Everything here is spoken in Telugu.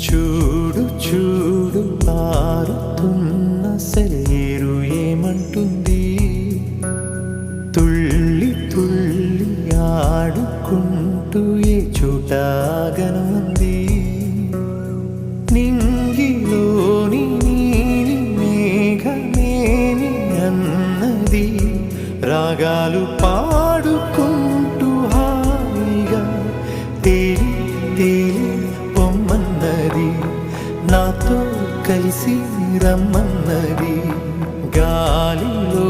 చూడు చూడు పారుతున్న సెలయేరు ఏమంటుంది, తుళ్ళి తుళ్ళి ఆడుకుంటూ ఏ చోటాగనుంది. నింగిలోని నీలి మేఘమేమి అన్నది, రాగాలు పాడుకుంటూ హాయిగా తేలి తేలి పొమ్మన్నది, నాతో కలిసి రమ్మన్నది. గాలిలో